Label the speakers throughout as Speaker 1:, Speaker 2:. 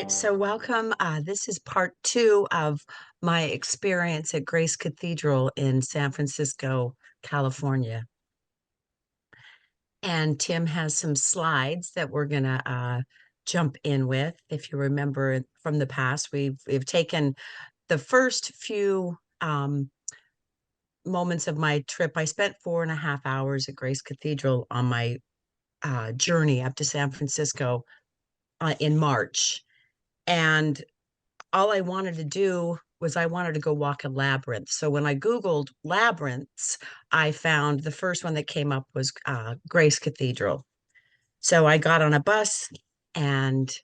Speaker 1: right, so welcome. This is part two of my experience at Grace Cathedral in San Francisco, California. And Tim has some slides that we're gonna jump in with. If you remember from the past, we've taken the first few moments of my trip. I spent 4.5 hours at Grace Cathedral on my journey up to San Francisco in March. And all I wanted to do was I wanted to go walk a labyrinth. So when I Googled labyrinths, I found the first one that came up was Grace Cathedral. So I got on a bus and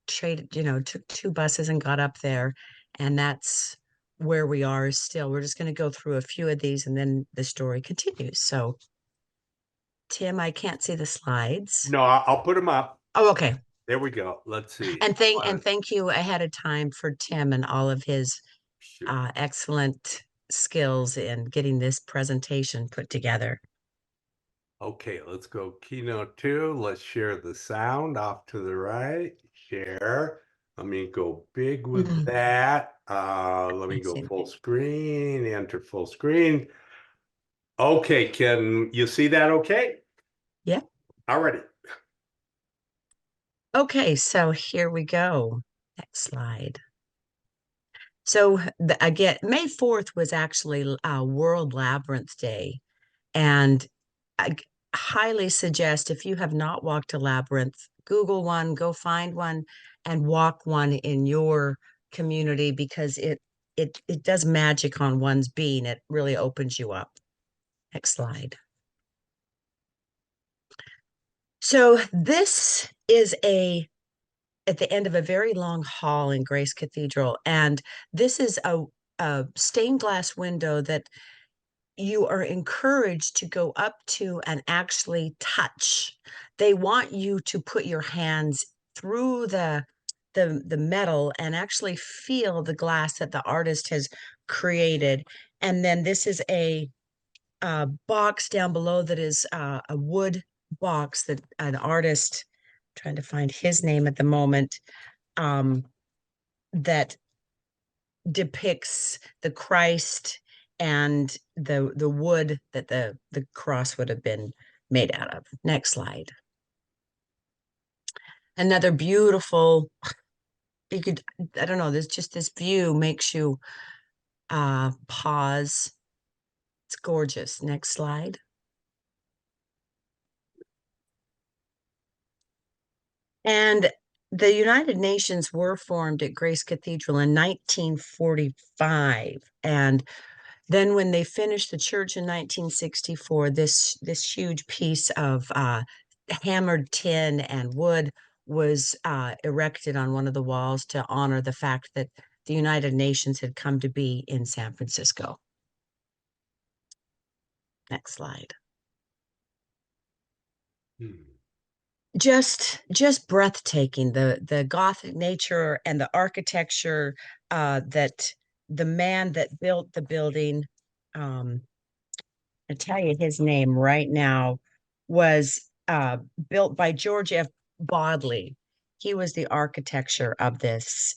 Speaker 1: took two buses and got up there. And that's where we are still. We're just going to go through a few of these and then the story continues. So, Tim, I can't see the slides.
Speaker 2: No, I'll put them up.
Speaker 1: Oh, okay.
Speaker 2: There we go. Let's see.
Speaker 1: And thank you ahead of time for Tim and all of his
Speaker 2: Sure.
Speaker 1: excellent skills in getting this presentation put together.
Speaker 2: Okay, let's go keynote 2. Let's share the sound off to the right. Share. Let me go big with that. Let me go full screen, enter full screen. Okay, can you see that okay?
Speaker 1: Yeah.
Speaker 2: Alrighty.
Speaker 1: Okay, so here we go. Next slide. So again, May 4th was actually World Labyrinth Day. And I highly suggest if you have not walked a labyrinth, Google one, go find one and walk one in your community because it does magic on one's being. It really opens you up. Next slide. So this is at the end of a very long hall in Grace Cathedral, and this is a stained glass window that you are encouraged to go up to and actually touch. They want you to put your hands through the metal and actually feel the glass that the artist has created. And then this is a box down below that is a wood box that an artist, trying to find his name at the moment, that depicts the Christ and the wood that the cross would have been made out of. Next slide. Another beautiful, you could, I don't know, there's just this view makes you pause. It's gorgeous. Next slide. And the United Nations were formed at Grace Cathedral in 1945. And then when they finished the church in 1964, this huge piece of hammered tin and wood was erected on one of the walls to honor the fact that the United Nations had come to be in San Francisco. Next slide. Just breathtaking, the Gothic nature and the architecture that the man that built the building, I tell you his name right now, was built by George F. Bodley. He was the architecture of this.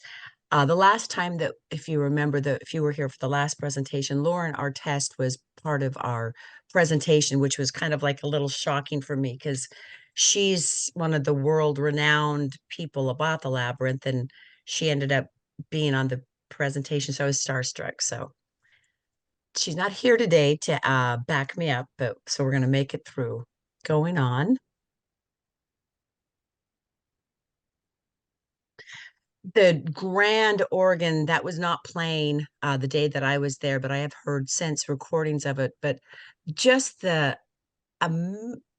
Speaker 1: The last time that, if you remember, if you were here for the last presentation, Lauren Artest was part of our presentation, which was kind of like a little shocking for me because she's one of the world-renowned people about the labyrinth, and she ended up being on the presentation, so I was starstruck. So she's not here today to back me up, but so we're going to make it through. Going on. The grand organ that was not playing the day that I was there, but I have heard since recordings of it. But just the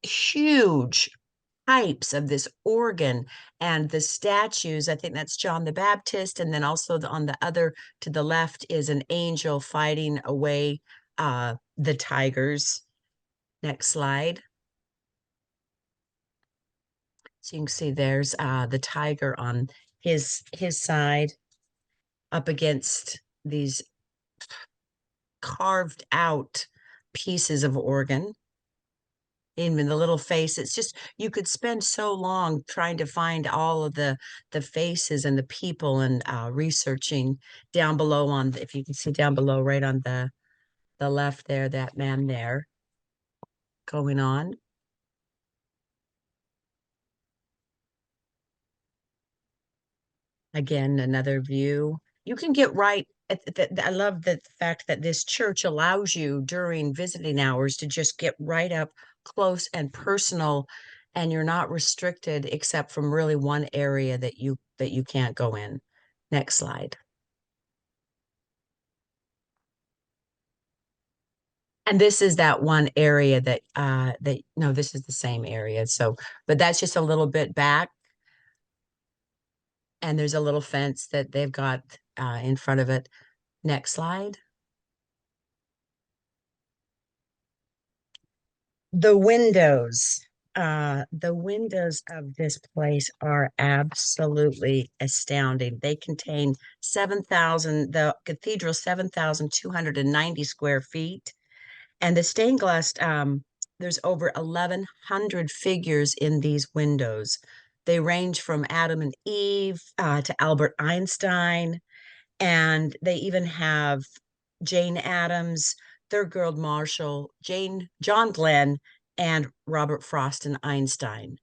Speaker 1: huge pipes of this organ and the statues. I think that's John the Baptist, and then also on the other to the left is an angel fighting away the tigers. Next slide. So you can see there's the tiger on his side up against these carved out pieces of organ. even the little face. It's just you could spend so long trying to find all of the faces and the people and researching down below on if you can see down below right on the left there, that man there going on. Again, another view. You can get right I love the fact that this church allows you during visiting hours to just get right up close and personal, and you're not restricted except from really one area that you can't go in. Next slide. And this is that one area that no, this is the same area. So, but that's just a little bit back, and there's a little fence that they've got in front of it. Next slide. The windows. The windows of this place are absolutely astounding. They contain 7,000, the cathedral, 7,290 square feet. And the stained glass, there's over 1,100 figures in these windows. They range from Adam and Eve to Albert Einstein, and they even have Jane Addams, Thurgood Marshall, John Glenn, and Robert Frost and Einstein.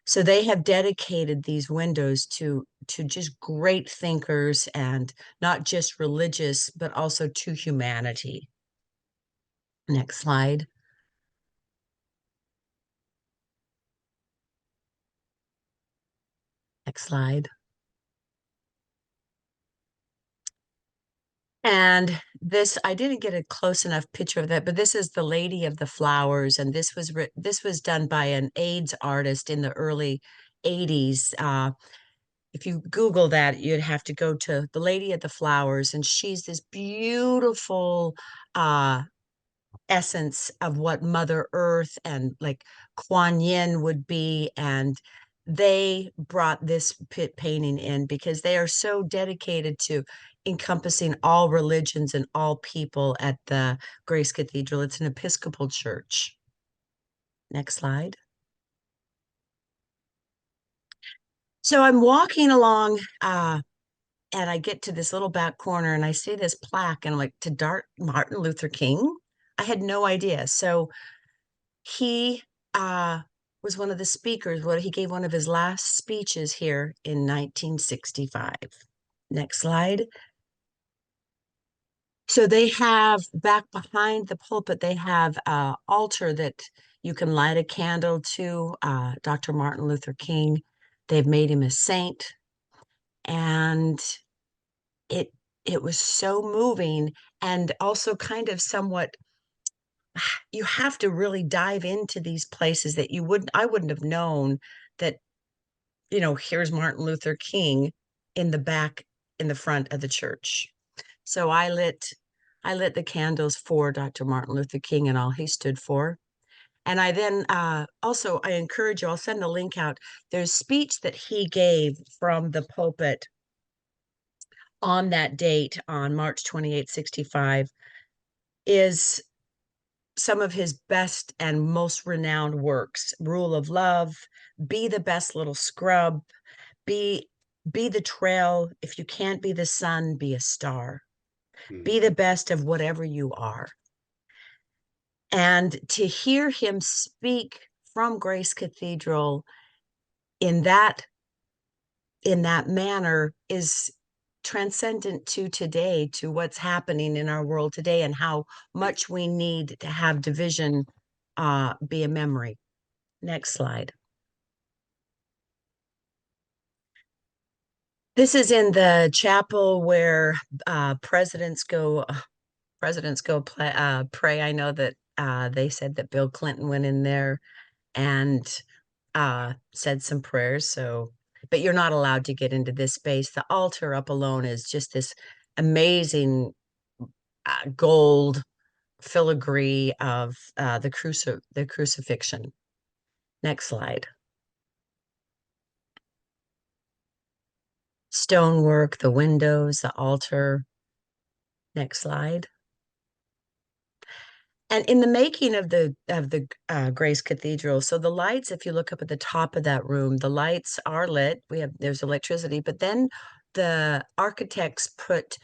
Speaker 1: So they have dedicated these windows to just great thinkers and not just religious, but also to humanity. Next slide. Next slide. And this, I didn't get a close enough picture of that, but this is the Lady of the Flowers, and this was done by an AIDS artist in the early 80s. If you Google that, you'd have to go to the Lady of the Flowers, and she's this beautiful uh, essence of what Mother Earth and like Kuan Yin would be. And they brought this pit painting in because they are so dedicated to encompassing all religions and all people at the Grace Cathedral. It's an Episcopal church. Next slide. So I'm walking along and I get to this little back corner and I see this plaque and I'm like, to Dart Martin Luther King? I had no idea. So he was one of the speakers. What he gave one of his last speeches here in 1965. Next slide. So they have back behind the pulpit, they have an altar that you can light a candle to Dr. Martin Luther King. They've made him a saint, and it it was so moving and also kind of somewhat you have to really dive into these places that I wouldn't have known that, here's Martin Luther King in the back, in the front of the church. So I lit the candles for Dr. Martin Luther King and all he stood for. And I then also I encourage you, I'll send the link out. There's speech that he gave from the pulpit on that date on March 65 is some of his best and most renowned works. Rule of Love, Be the Best Little Scrub, Be be the trail. If you can't be the sun, be a star.
Speaker 2: Hmm.
Speaker 1: Be the best of whatever you are. And to hear him speak from Grace Cathedral in that manner is transcendent to today, to what's happening in our world today, and how much we need to have division be a memory. Next slide. This is in the chapel where presidents go pray. I know that they said that Bill Clinton went in there and said some prayers. So, but you're not allowed to get into this space. The altar up alone is just this amazing gold filigree of the crucifixion. Next slide. Stonework, the windows, the altar. Next slide. And in the making of the Grace Cathedral, so the lights, if you look up at the top of that room, the lights are lit. There's electricity, but then the architects put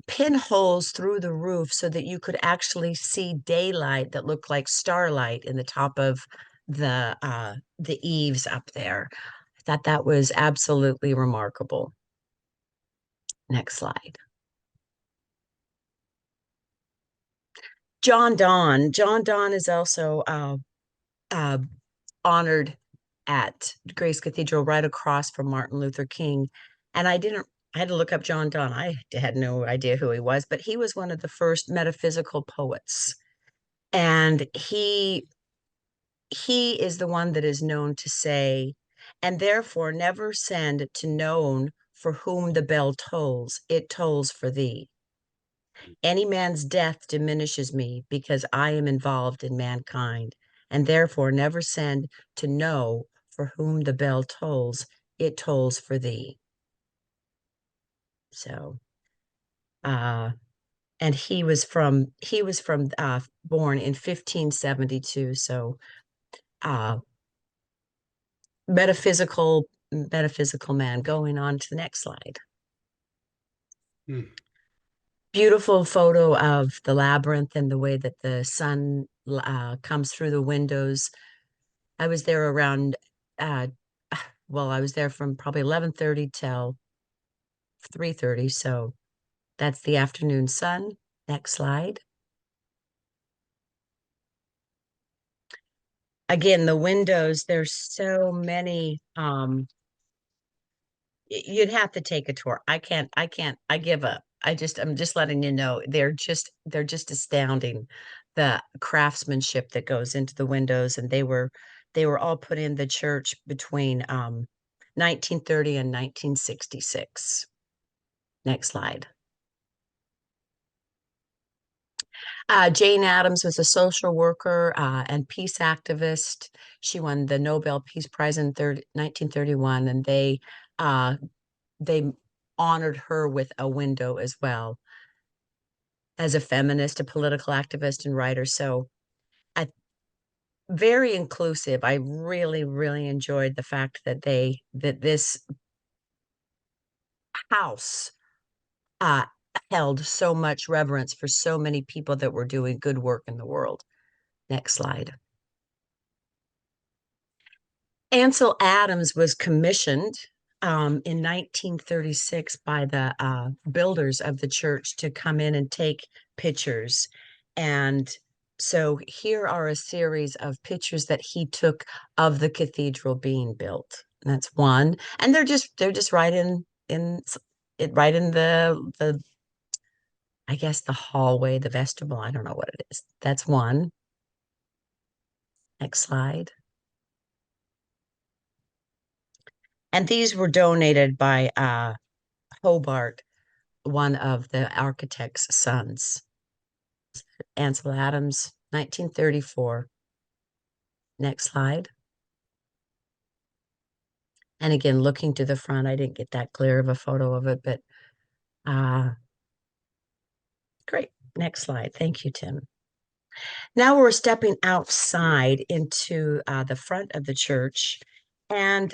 Speaker 1: pinholes through the roof so that you could actually see daylight that looked like starlight in the top of the eaves up there. I thought that was absolutely remarkable. Next slide. John Donne. John Donne is also uh, honored at Grace Cathedral right across from Martin Luther King. And I had to look up John Donne. I had no idea who he was, but he was one of the first metaphysical poets. And he is the one that is known to say, and therefore never send to known for whom the bell tolls, it tolls for thee. Any man's death diminishes me because I am involved in mankind, and therefore never send to know for whom the bell tolls, it tolls for thee. So, and he was from born in 1572. So, metaphysical man. Going on to the next slide.
Speaker 2: Hmm.
Speaker 1: Beautiful photo of the labyrinth and the way that the sun comes through the windows. I was there around, uh, well, I was there from probably 11:30 till 3:30. So that's the afternoon sun. Next slide. Again, the windows, there's so many. You'd have to take a tour. I give up. I'm just letting you know they're just astounding, the craftsmanship that goes into the windows. And they were all put in the church between 1930 and 1966. Next slide. Jane Addams was a social worker and peace activist. She won the Nobel Peace Prize in 1931, and they honored her with a window as well, as a feminist, a political activist, and writer. So, I, very inclusive. I really, really enjoyed the fact that this house uh, held so much reverence for so many people that were doing good work in the world. Next slide. Ansel Adams was commissioned in 1936 by the builders of the church to come in and take pictures. And so here are a series of pictures that he took of the cathedral being built. And that's one. And they're just right in it, right in the I guess the hallway, the vestibule. I don't know what it is. That's one. Next slide. And these were donated by Hobart, one of the architect's sons. Ansel Adams, 1934. Next slide. And again, looking to the front, I didn't get that clear of a photo of it, but great. Next slide. Thank you, Tim. Now we're stepping outside into the front of the church. And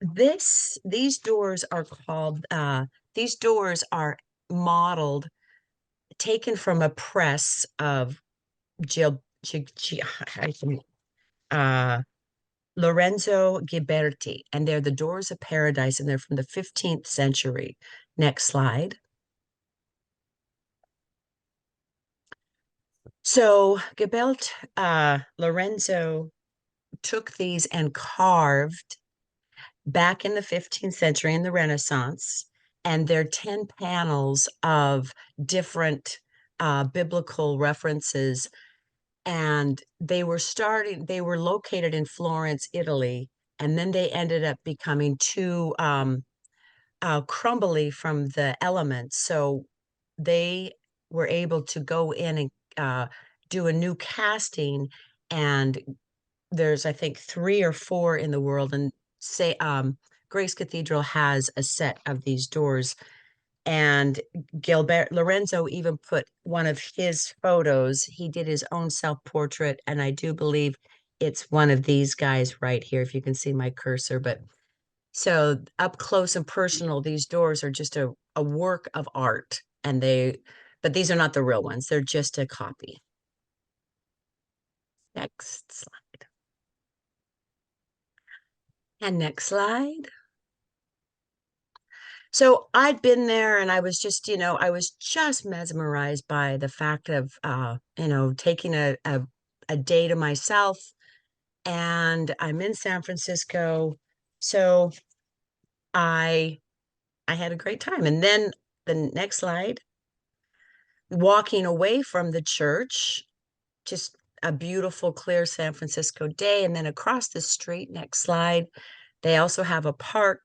Speaker 1: these doors are called, these doors are modeled, taken from a press of Gil, uh, Lorenzo Ghiberti, and they're the doors of paradise, and they're from the 15th century. Next slide. So Lorenzo took these and carved back in the 15th century in the Renaissance, and they're 10 panels of different biblical references. And they were located in Florence, Italy, and then they ended up becoming too crumbly from the elements. So they were able to go in and do a new casting. And there's, I think, 3 or 4 in the world. And say Grace Cathedral has a set of these doors. And Gilbert Lorenzo even put one of his photos. He did his own self-portrait, and I do believe it's one of these guys right here, if you can see my cursor. But so up close and personal, these doors are just a work of art. But these are not the real ones. They're just a copy. Next slide. And next slide. So I'd been there and I was just, I was just mesmerized by the fact of, taking a day to myself. And I'm in San Francisco. So I I had a great time. And then the next slide, walking away from the church, just a beautiful, clear San Francisco day. And then across the street, next slide, they also have a park,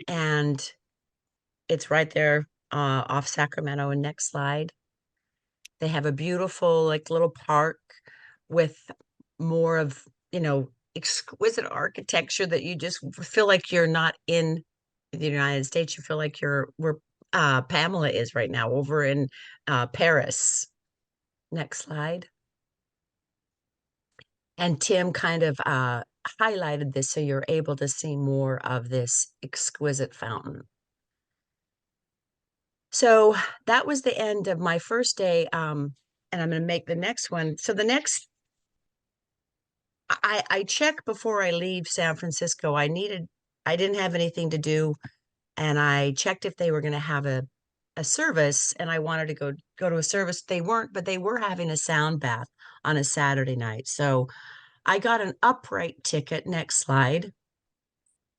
Speaker 1: and it's right there off Sacramento. And next slide, they have a beautiful, like, little park with more of, exquisite architecture that you just feel like you're not in the United States. You feel like you're where Pamela is right now over in Paris. Next slide. And Tim kind of highlighted this so you're able to see more of this exquisite fountain. So that was the end of my first day. And I'm going to make the next one. So the next, I check before I leave San Francisco. I didn't have anything to do. And I checked if they were going to have a service, and I wanted to go to a service. They weren't, but they were having a sound bath on a Saturday night. So I got an upright ticket. Next slide.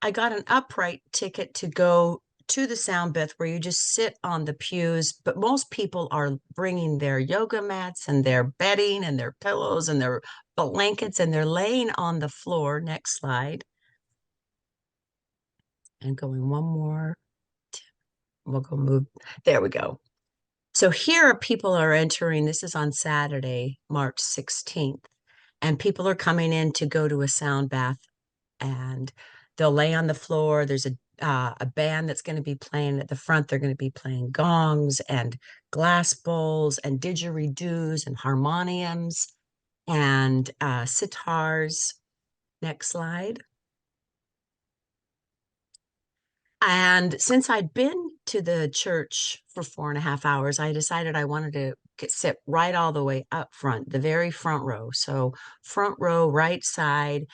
Speaker 1: I got an upright ticket to go to the sound bath where you just sit on the pews, but most people are bringing their yoga mats and their bedding and their pillows and their blankets, and they're laying on the floor. Next slide. And going one more. We'll go move. There we go. So here people are entering. This is on Saturday, March 16th, and people are coming in to go to a sound bath, and they'll lay on the floor. There's a band that's going to be playing at the front. They're going to be playing gongs and glass bowls and didgeridoos and harmoniums and sitars. Next slide. And since I'd been to the church for 4.5 hours, I decided I wanted to sit right all the way up front, the very front row. So front row, right side.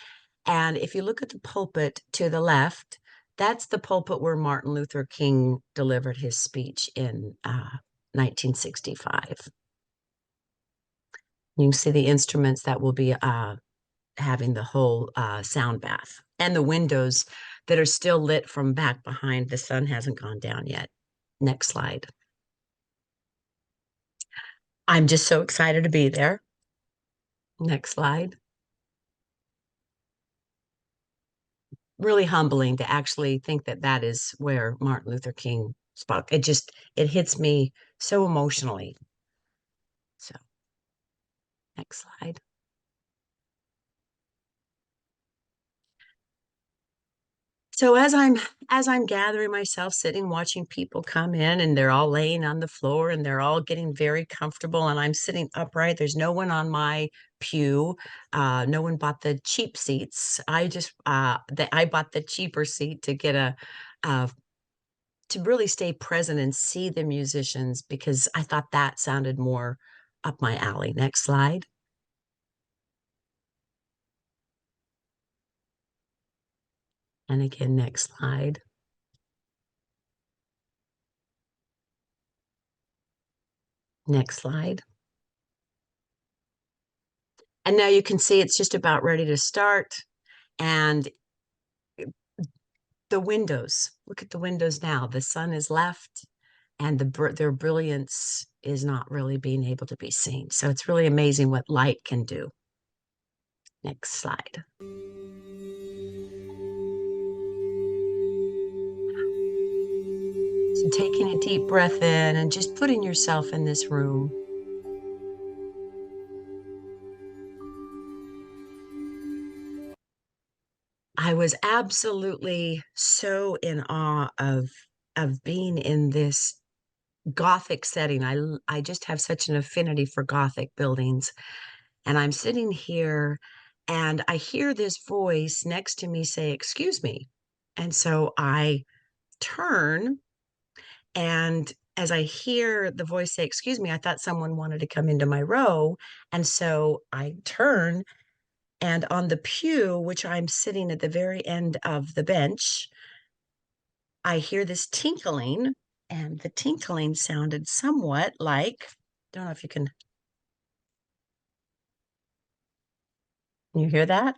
Speaker 1: And if you look at the pulpit to the left, that's the pulpit where Martin Luther King delivered his speech in 1965. You can see the instruments that will be having the whole sound bath, and the windows that are still lit from back behind. The sun hasn't gone down yet. Next slide. I'm just so excited to be there. Next slide. Really humbling to actually think that that is where Martin Luther King spoke. It hits me so emotionally. So, next slide. So as I'm gathering myself, sitting, watching people come in, and they're all laying on the floor and they're all getting very comfortable, and I'm sitting upright. There's no one on my pew. No one bought the cheap seats. I bought the cheaper seat to get uh, to really stay present and see the musicians, because I thought that sounded more up my alley. Next slide. And again, next slide. Next slide. And now you can see it's just about ready to start. And the windows, look at the windows now. The sun is left, and their brilliance is not really being able to be seen. So it's really amazing what light can do. Next slide. So taking a deep breath in and just putting yourself in this room. I was absolutely so in awe of being in this Gothic setting. I just have such an affinity for Gothic buildings. And I'm sitting here and I hear this voice next to me say, "Excuse me." And so I turn, and as I hear the voice say, "Excuse me," I thought someone wanted to come into my row. And so I turn, and on the pew, which I'm sitting at the very end of the bench, I hear this tinkling, and the tinkling sounded somewhat like, don't know if you can you hear that?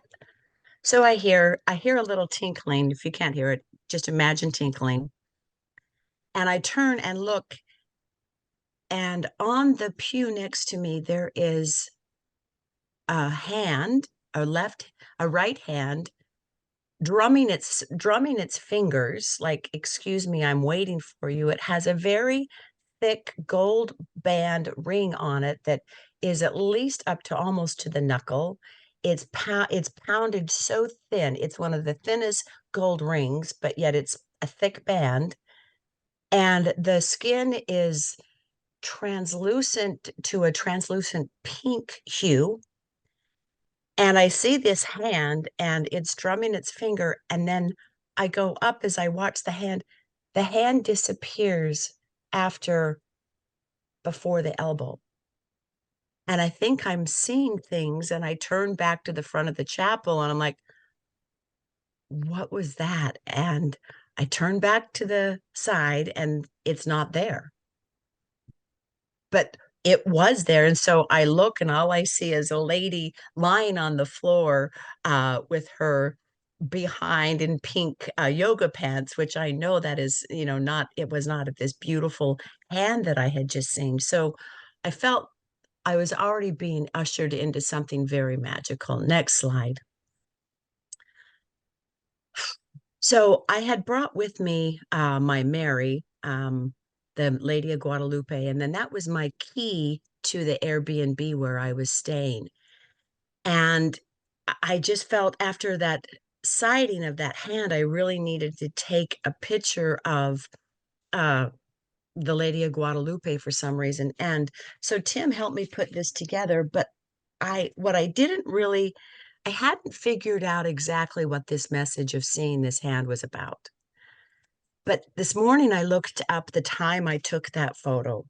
Speaker 1: So I hear a little tinkling. If you can't hear it, just imagine tinkling. And I turn and look, and on the pew next to me there is a hand, a right hand drumming its fingers like, "Excuse me, I'm waiting for you." It has a very thick gold band ring on it that is at least up to almost to the knuckle. It's pounded so thin. It's one of the thinnest gold rings, but yet it's a thick band. And the skin is translucent to a translucent pink hue. And I see this hand and it's drumming its finger. And then I go up as I watch the hand. The hand disappears after before the elbow. And I think I'm seeing things. And I turn back to the front of the chapel and I'm like, what was that? And I turn back to the side and it's not there. But it was there. And so I look and all I see is a lady lying on the floor with her behind in pink yoga pants, which I know that is, not, it was not of this beautiful hand that I had just seen. So I felt I was already being ushered into something very magical. Next slide. So I had brought with me my Mary, the Lady of Guadalupe, and then that was my key to the Airbnb where I was staying. And I just felt after that sighting of that hand, I really needed to take a picture of uh, the Lady of Guadalupe for some reason. And so Tim helped me put this together, but what I didn't really, I hadn't figured out exactly what this message of seeing this hand was about. But this morning I looked up the time I took that photo.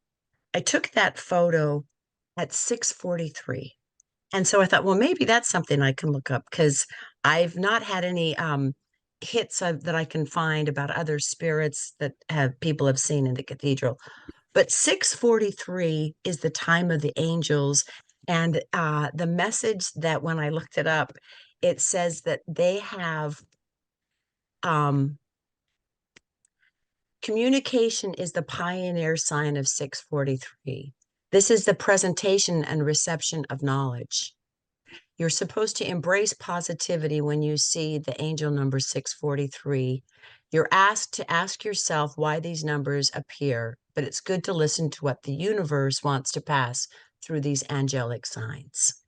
Speaker 1: I took that photo at 6:43. And so I thought, well, maybe that's something I can look up because I've not had any hits that I can find about other spirits that have people have seen in the cathedral. But 6:43 is the time of the angels. And the message that when I looked it up, it says that they have um, communication is the pioneer sign of 6:43. This is the presentation and reception of knowledge. You're supposed to embrace positivity when you see the angel number 6:43. You're asked to ask yourself why these numbers appear, but it's good to listen to what the universe wants to pass through these angelic signs.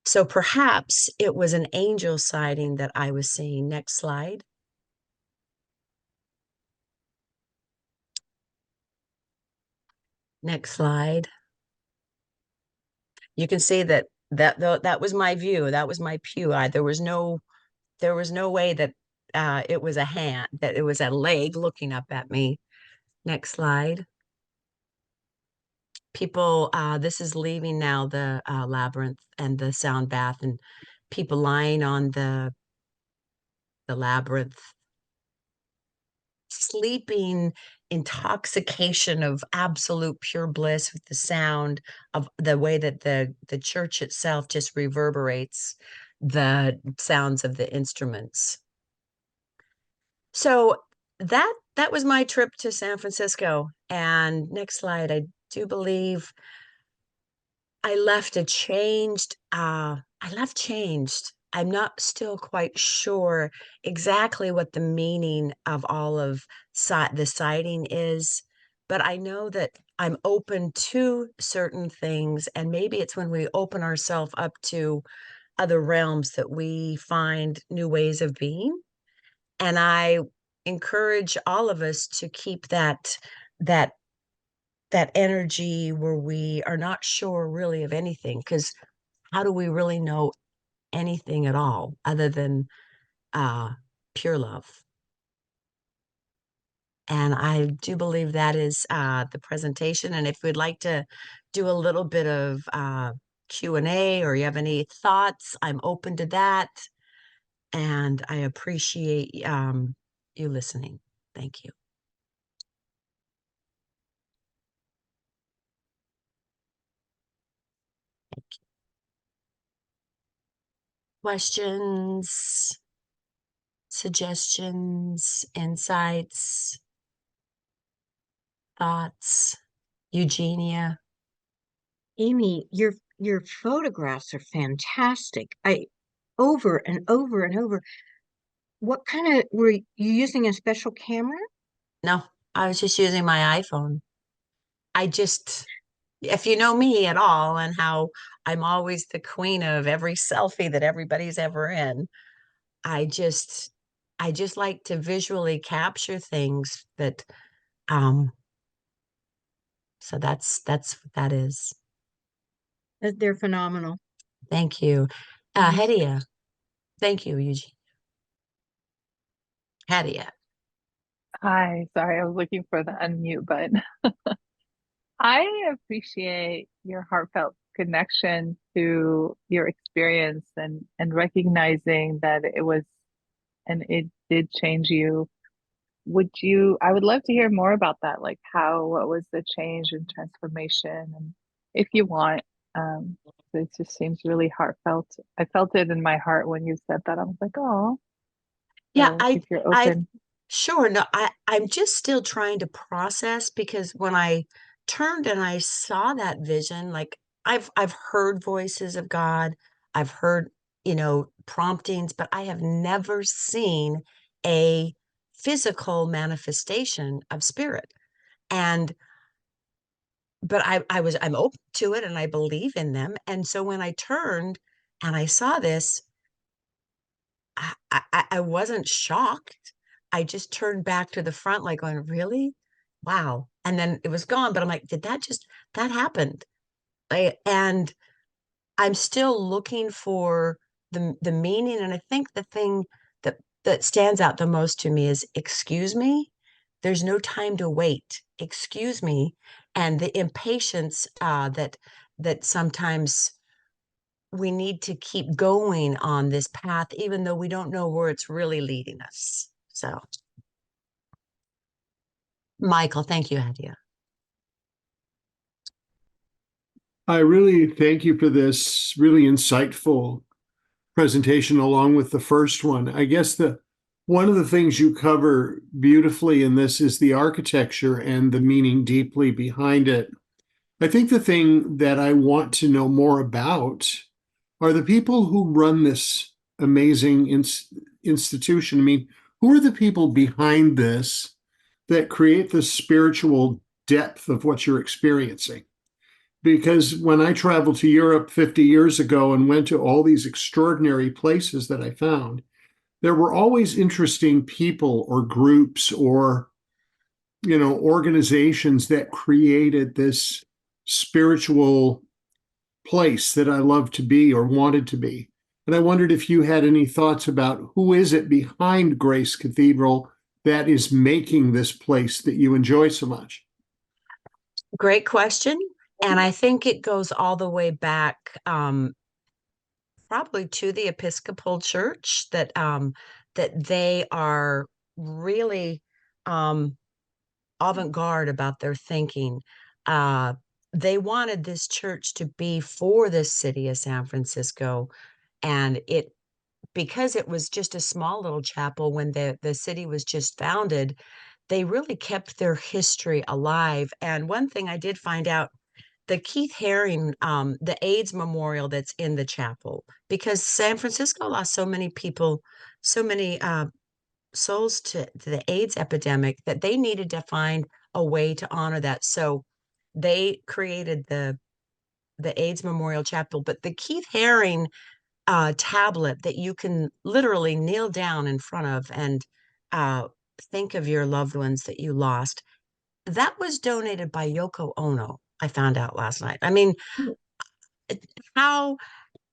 Speaker 1: So perhaps it was an angel sighting that I was seeing. Next slide. Next slide. You can see that was my view. That was my pew. There was no way that it was a hand, that it was a leg looking up at me. Next slide. People, this is leaving now the labyrinth and the sound bath, and people lying on the labyrinth, sleeping intoxication of absolute pure bliss with the sound of the way that the church itself just reverberates the sounds of the instruments. So that was my trip to San Francisco. And next slide, I do believe I left a changed, I left changed. I'm not still quite sure exactly what the meaning of all of the sighting is, but I know that I'm open to certain things, and maybe it's when we open ourselves up to other realms that we find new ways of being. And I encourage all of us to keep that that energy where we are not sure really of anything, because how do we really know anything at all other than uh, pure love? And I do believe that is the presentation. And if we'd like to do a little bit of Q&A, or you have any thoughts, I'm open to that. And I appreciate you listening. Thank you. Questions, suggestions, insights, thoughts? Eugenia?
Speaker 3: Amy, your photographs are fantastic. I over and over and over. What kind of were you using a special camera?
Speaker 1: No, I was just using my iPhone. I just, if you know me at all and how I'm always the queen of every selfie that everybody's ever in, I just I just like to visually capture things that so that's what that is.
Speaker 3: They're phenomenal.
Speaker 1: Thank you.
Speaker 3: Mhm.
Speaker 1: Hedia. Thank you, Eugene. Hedia.
Speaker 4: Hi, sorry, I was looking for the unmute button. I appreciate your heartfelt connection to your experience and recognizing that it was and it did change you. I would love to hear more about that, like what was the change and transformation? And if you want, um, it just seems really heartfelt. I felt it in my heart when you said that. I was like, oh,
Speaker 1: Yeah,
Speaker 4: so if you're
Speaker 1: I
Speaker 4: open.
Speaker 1: sure. No, I'm just still trying to process, because when I turned and I saw that vision, like I've heard voices of God, I've heard, promptings, but I have never seen a physical manifestation of spirit. And but I'm open to it and I believe in them. And so when I turned and I saw this, I wasn't shocked. I just turned back to the front, like going, really? Wow. And then it was gone. But I'm like, that happened? And I'm still looking for the meaning. And I think the thing that stands out the most to me is, excuse me. There's no time to wait. Excuse me. And the impatience that sometimes we need to keep going on this path, even though we don't know where it's really leading us. So, Michael, thank you, Hadia.
Speaker 5: I really thank you for this really insightful presentation along with the first one. I guess one of the things you cover beautifully in this is the architecture and the meaning deeply behind it. I think the thing that I want to know more about are the people who run this amazing institution. I mean, who are the people behind this that create the spiritual depth of what you're experiencing? Because when I traveled to Europe 50 years ago and went to all these extraordinary places that I found, there were always interesting people or groups or organizations that created this spiritual place that I loved to be or wanted to be. And I wondered if you had any thoughts about who is it behind Grace Cathedral that is making this place that you enjoy so much?
Speaker 1: Great question. And I think it goes all the way back, probably to the Episcopal Church, that they are really avant-garde about their thinking. Uh, they wanted this church to be for the city of San Francisco, and because it was just a small little chapel when the city was just founded, they really kept their history alive. And one thing I did find out, the Keith Haring, the AIDS memorial that's in the chapel, because San Francisco lost so many people, so many souls to the AIDS epidemic, that they needed to find a way to honor that. So they created the AIDS Memorial Chapel. But the Keith Haring tablet that you can literally kneel down in front of and uh, think of your loved ones that you lost, that was donated by Yoko Ono. I found out last night. I mean, how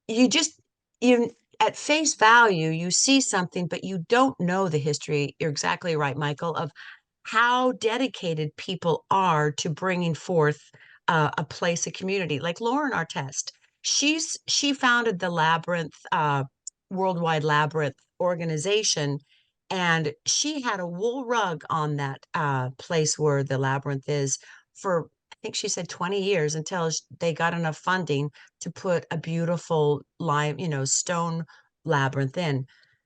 Speaker 1: you just you at face value you see something, but you don't know the history. You're exactly right, Michael, of how dedicated people are to bringing forth a place, a community. Like Lauren Artest, she founded the Labyrinth, Worldwide Labyrinth organization, and she had a wool rug on that place where the labyrinth is for, I think she said 20 years, until they got enough funding to put a beautiful stone labyrinth in.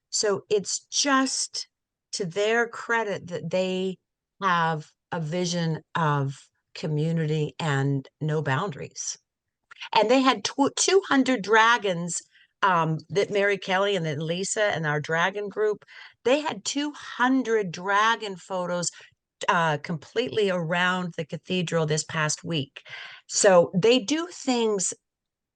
Speaker 1: So it's just to their credit that they have a vision of community and no boundaries. And they had 200 dragons, that Mary Kelly and then Lisa and our dragon group, they had 200 dragon photos completely around the cathedral this past week. So they do things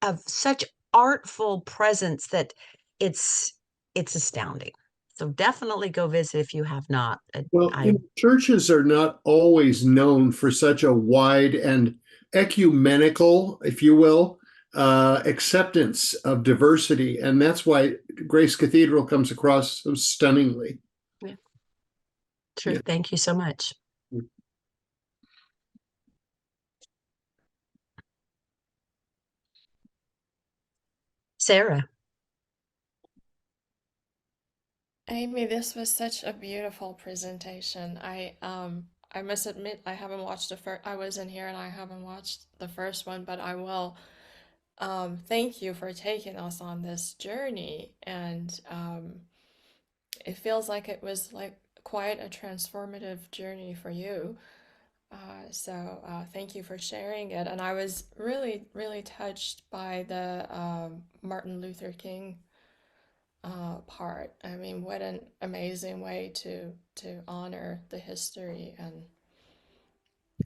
Speaker 1: of such artful presence that it's it's astounding. So definitely go visit if you have not.
Speaker 5: Well, churches are not always known for such a wide and ecumenical, if you will, acceptance of diversity. And that's why Grace Cathedral comes across so stunningly.
Speaker 1: Yeah. True.
Speaker 5: Yeah.
Speaker 1: Thank you so much. Sarah.
Speaker 6: Amy, this was such a beautiful presentation. I must admit I haven't watched the first. I was in here and I haven't watched the first one, but I will. Thank you for taking us on this journey, and it feels like it was like quite a transformative journey for you. Thank you for sharing it. And I was really, really touched by the Martin Luther King part. I mean, what an amazing way to honor the history and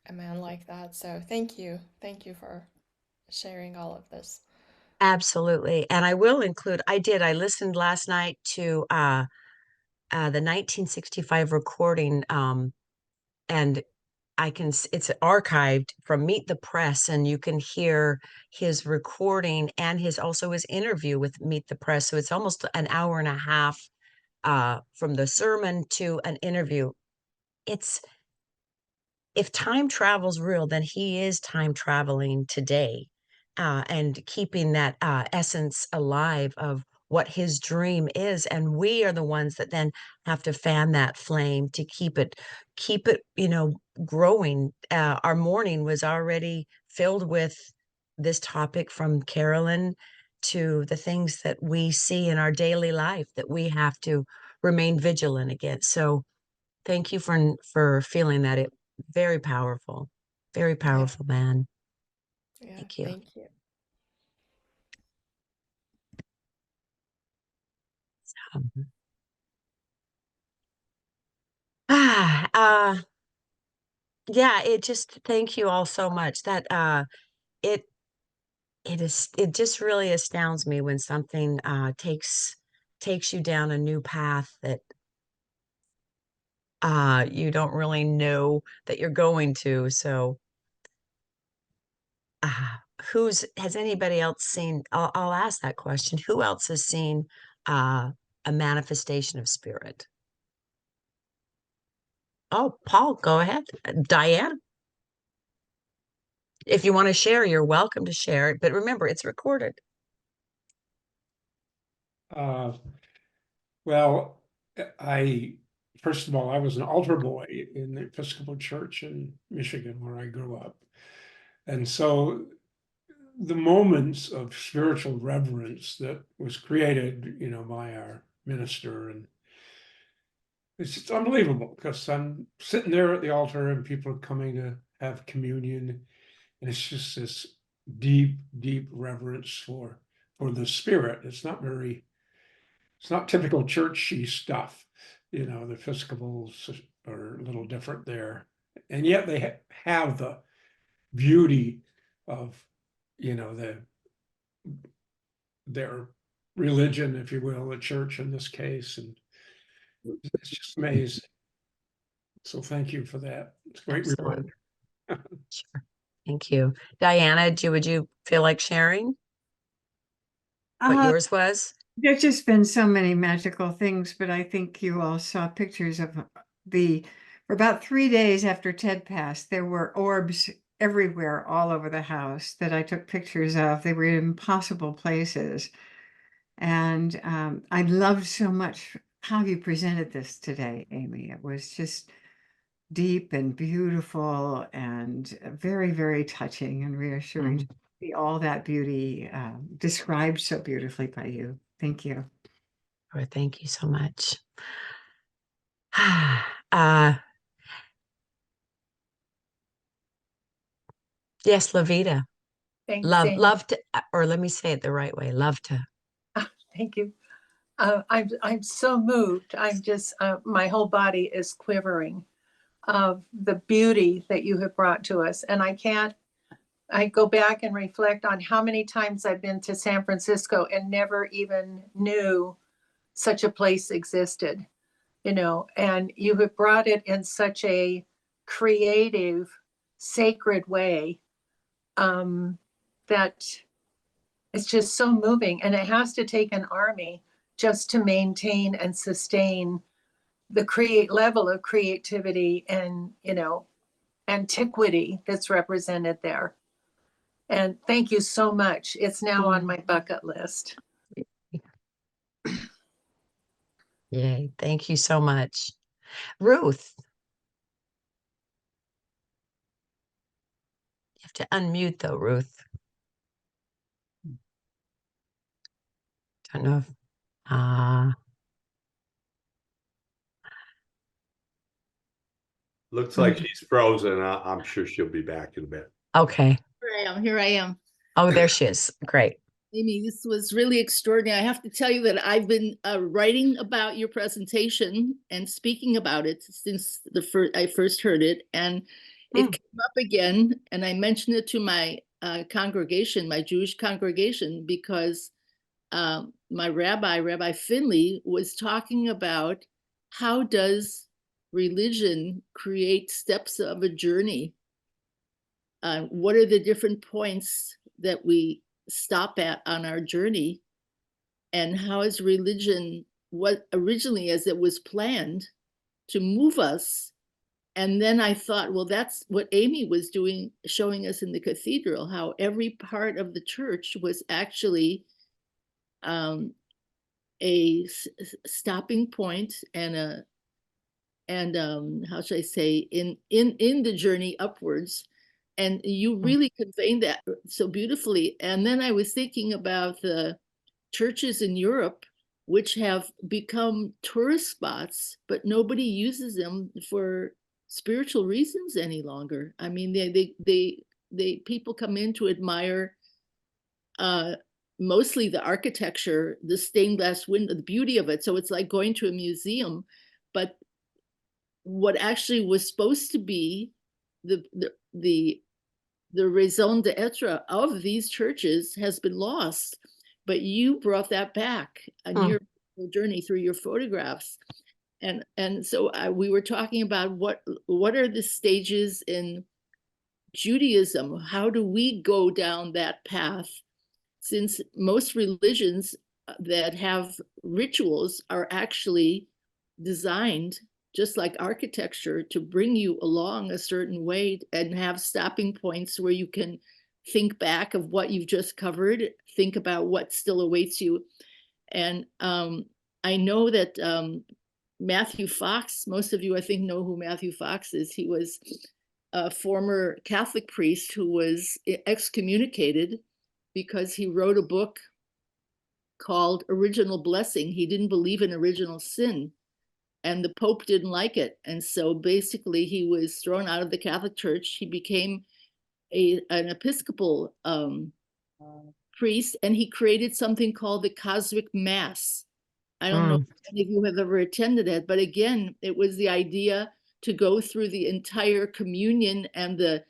Speaker 6: a man like that. So thank you for sharing all of this.
Speaker 1: Absolutely. And I will include, I listened last night to the 1965 recording, and it's archived from Meet the Press, and you can hear his recording and his interview with Meet the Press. So it's almost an hour and a half from the sermon to an interview. It's If time travel's real, then he is time traveling today, and keeping that essence alive of what his dream is. And we are the ones that then have to fan that flame to keep it, growing. Our morning was already filled with this topic from Carolyn to the things that we see in our daily life that we have to remain vigilant against. So thank you for feeling that. Very powerful, very powerful man.
Speaker 6: Yeah,
Speaker 1: Thank you.
Speaker 6: thank you.
Speaker 1: Um, ah, yeah, thank you all so much. That it it just really astounds me when something takes you down a new path that you don't really know that you're going to. So has anybody else seen, I'll ask that question. Who else has seen a manifestation of spirit? Oh, Paul, go ahead. Diane, if you want to share, you're welcome to share it. But remember, it's recorded.
Speaker 7: Well, first of all, I was an altar boy in the Episcopal Church in Michigan, where I grew up. And so the moments of spiritual reverence that was created, by our minister, and it's just unbelievable, because I'm sitting there at the altar and people are coming to have communion, and it's just this deep, deep reverence for the spirit. It's not typical churchy stuff. The Episcopals are a little different there, and yet they have the beauty of their religion, if you will, the church in this case, and it's just amazing. So thank you for that. It's a great
Speaker 1: Absolutely.
Speaker 7: reminder.
Speaker 1: Sure. Thank you. Diana, would you feel like sharing what yours was?
Speaker 3: There's just been so many magical things, but I think you all saw pictures of for about 3 days after Ted passed, there were orbs everywhere, all over the house that I took pictures of. They were in impossible places. And I loved so much how you presented this today, Amy. It was just deep and beautiful and very, very touching and reassuring to see all that beauty described so beautifully by you. Thank you.
Speaker 1: Or thank you so much. uh, yes, Lavita.
Speaker 8: Thanks,
Speaker 1: Love,
Speaker 8: Amy.
Speaker 1: love to, or let me say it the right way. Love to.
Speaker 8: Thank you. I'm so moved. I'm just my whole body is quivering of the beauty that you have brought to us. And I go back and reflect on how many times I've been to San Francisco and never even knew such a place existed, and you have brought it in such a creative, sacred way that it's just so moving. And it has to take an army just to maintain and sustain the level of creativity and, antiquity that's represented there. And thank you so much. It's now on my bucket list.
Speaker 1: Yay. Thank you so much. Ruth. You have to unmute though, Ruth. Don't know if,
Speaker 2: Looks like she's frozen. I'm sure she'll be back in a bit.
Speaker 1: okay.
Speaker 9: Here I am.
Speaker 1: Oh, there she is. Great.
Speaker 9: Amy, this was really extraordinary. I have to tell you that I've been writing about your presentation and speaking about it since I first heard it, and it came up again, and I mentioned it to my congregation, my Jewish congregation, because my Rabbi Finley, was talking about how does religion create steps of a journey? What are the different points that we stop at on our journey, and how is religion, what originally as it was planned to move us? And then I thought, well, that's what Amy was doing, showing us in the cathedral, how every part of the church was actually a stopping point and how should I say, in the journey upwards. And you really conveyed that so beautifully. And then I was thinking about the churches in Europe, which have become tourist spots, but nobody uses them for spiritual reasons any longer. I mean, people come in to admire mostly the architecture, the stained glass window, the beauty of it. So it's like going to a museum, but what actually was supposed to be the raison d'etre of these churches has been lost. But you brought that back on your journey through your photographs. And so we were talking about what are the stages in Judaism? How do we go down that path? Since most religions that have rituals are actually designed, just like architecture, to bring you along a certain way and have stopping points where you can think back of what you've just covered, think about what still awaits you. And I know that Matthew Fox, most of you I think know who Matthew Fox is. He was a former Catholic priest who was excommunicated because he wrote a book called Original Blessing. He didn't believe in original sin, and the Pope didn't like it. And so basically he was thrown out of the Catholic Church. He became an Episcopal priest, and he created something called the Cosmic Mass. I don't know if any of you have ever attended it, but again, it was the idea to go through the entire communion and the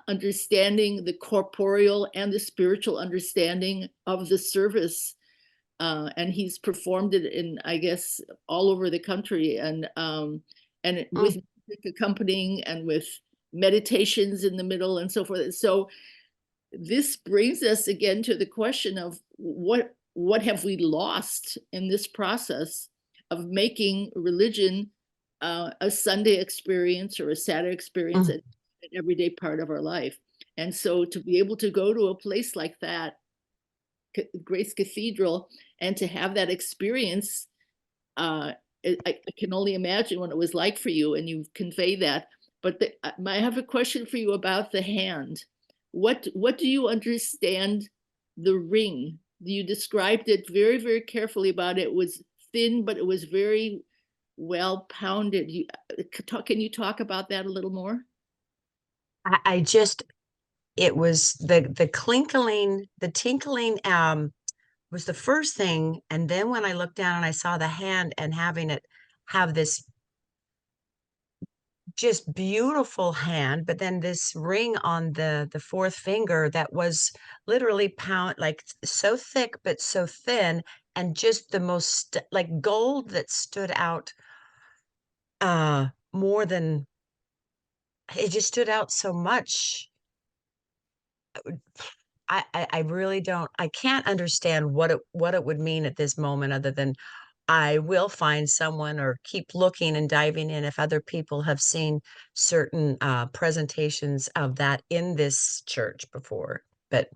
Speaker 9: understanding, the corporeal and the spiritual understanding of the service. And he's performed it in, I guess, all over the country, and with accompanying and with meditations in the middle and so forth. So this brings us again to the question of what have we lost in this process of making religion a Sunday experience or a Saturday experience, an everyday part of our life. And so to be able to go to a place like that, Grace Cathedral, and to have that experience, I can only imagine what it was like for you, and you convey that. But I have a question for you about the hand. What do you understand the ring? You described it very, very carefully about it. It was thin, but it was very well pounded. Can you talk about that a little more?
Speaker 1: It was the clinkling, the tinkling was the first thing. And then when I looked down and I saw the hand and having it have this just beautiful hand, but then this ring on the fourth finger that was literally pound, like so thick but so thin, and just the most like gold that stood out more than, it just stood out so much. I really don't, I can't understand what it would mean at this moment, other than I will find someone or keep looking and diving in if other people have seen certain presentations of that in this church before. But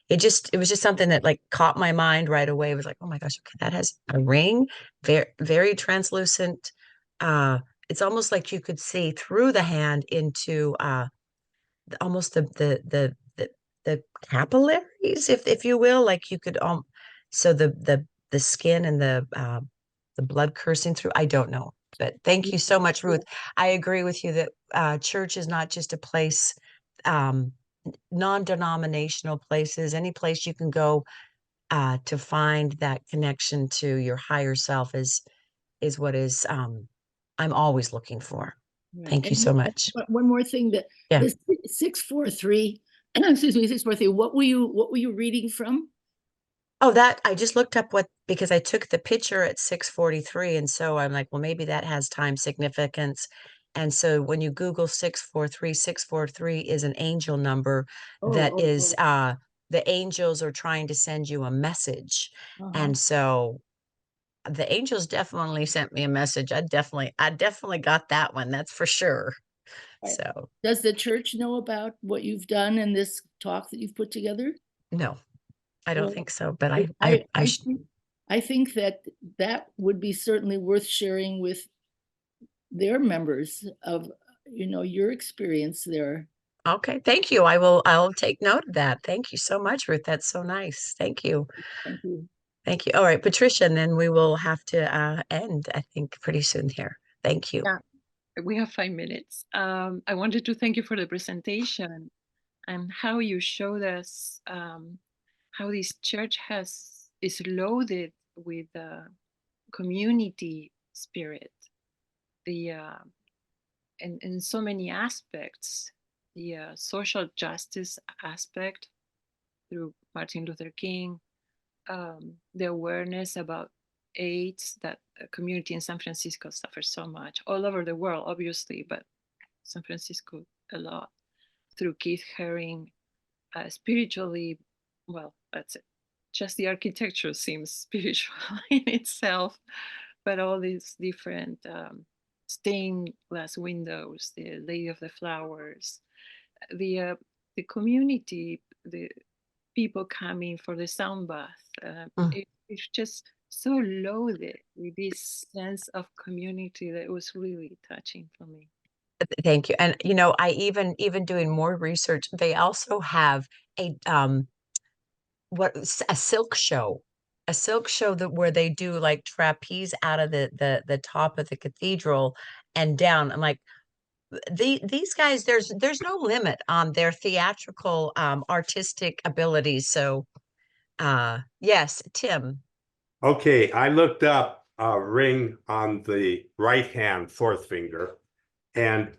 Speaker 1: it was just something that like caught my mind right away. It was like, oh my gosh, okay, that has a ring, very, very translucent. It's almost like you could see through the hand into almost the capillaries, if you will, like you could so the skin and the blood coursing through. I don't know, but thank you so much, Ruth. I agree with you that church is not just a place, non-denominational places, any place you can go to find that connection to your higher self is what is I'm always looking for.
Speaker 9: Right.
Speaker 1: Thank you so much.
Speaker 9: One more thing, that the 643, excuse me, 643, what were you reading from?
Speaker 1: Oh, that I just looked up because I took the picture at 6:43, and so I'm like, well, maybe that has time significance. And so when you Google 643, 643 is an angel number that is the angels are trying to send you a message. And so the angels definitely sent me a message. I definitely got that one. That's for sure. So
Speaker 9: does the church know about what you've done in this talk that you've put together?
Speaker 1: No, I don't think so, but
Speaker 9: I think that would be certainly worth sharing with their members of, your experience there.
Speaker 1: Okay, thank you. I'll take note of that. Thank you so much, Ruth. That's so nice. Thank you.
Speaker 9: Thank you.
Speaker 1: Thank you. All right, Patricia, and then we will have to end, I think, pretty soon here. Thank you.
Speaker 10: Yeah, we have 5 minutes. I wanted to thank you for the presentation and how you showed us how this church is loaded with community spirit, in so many aspects, the social justice aspect through Martin Luther King, the awareness about AIDS, that community in San Francisco suffers so much, all over the world, obviously, but San Francisco a lot, through Keith Haring, spiritually, well, that's it. Just the architecture seems spiritual in itself, but all these different stained glass windows, the Lady of the Flowers, the community, the people coming for the sound bath. It's just so loaded with this sense of community that was really touching for me.
Speaker 1: Thank you. And I even doing more research, they also have a silk show that where they do like trapeze out of the top of the cathedral and down. I'm like, these guys, there's no limit on their theatrical artistic abilities. So yes, Tim.
Speaker 2: Okay, I looked up a ring on the right hand fourth finger, and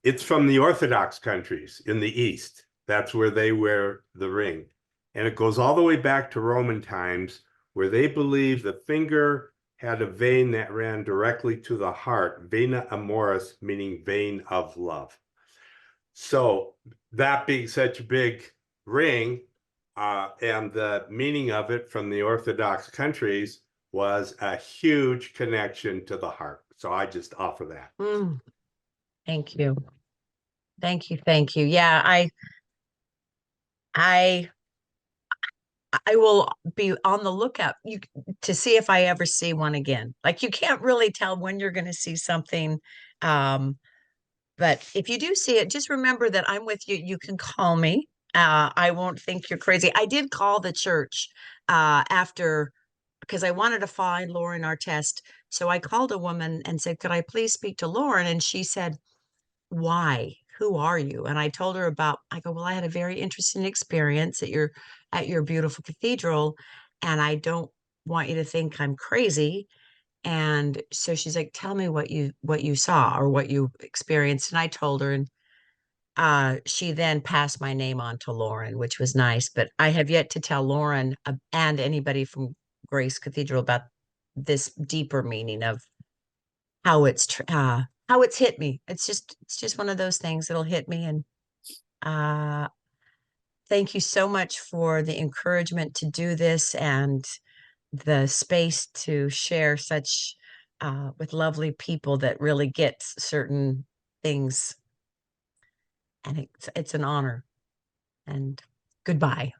Speaker 2: it's from the Orthodox countries in the East. That's where they wear the ring. And it goes all the way back to Roman times, where they believe the finger had a vein that ran directly to the heart, vena amoris, meaning vein of love. So that being such a big ring, and the meaning of it from the Orthodox countries was a huge connection to the heart. So I just offer that.
Speaker 1: Thank you. Thank you. Thank you. Yeah, I will be on the lookout to see if I ever see one again. Like, you can't really tell when you're going to see something. But if you do see it, just remember that I'm with you. You can call me. I won't think you're crazy. I did call the church after, because I wanted to find Lauren our test. So I called a woman and said, could I please speak to Lauren? And she said, why? Who are you? And I told her about, I go, well, I had a very interesting experience at your beautiful cathedral, and I don't want you to think I'm crazy. And so she's like, tell me what you saw or what you experienced. And I told her, and she then passed my name on to Lauren, which was nice. But I have yet to tell Lauren and anybody from Grace Cathedral about this deeper meaning of how it's hit me. It's just one of those things that'll hit me. And thank you so much for the encouragement to do this and the space to share such with lovely people that really get certain things. And it's an honor. And goodbye.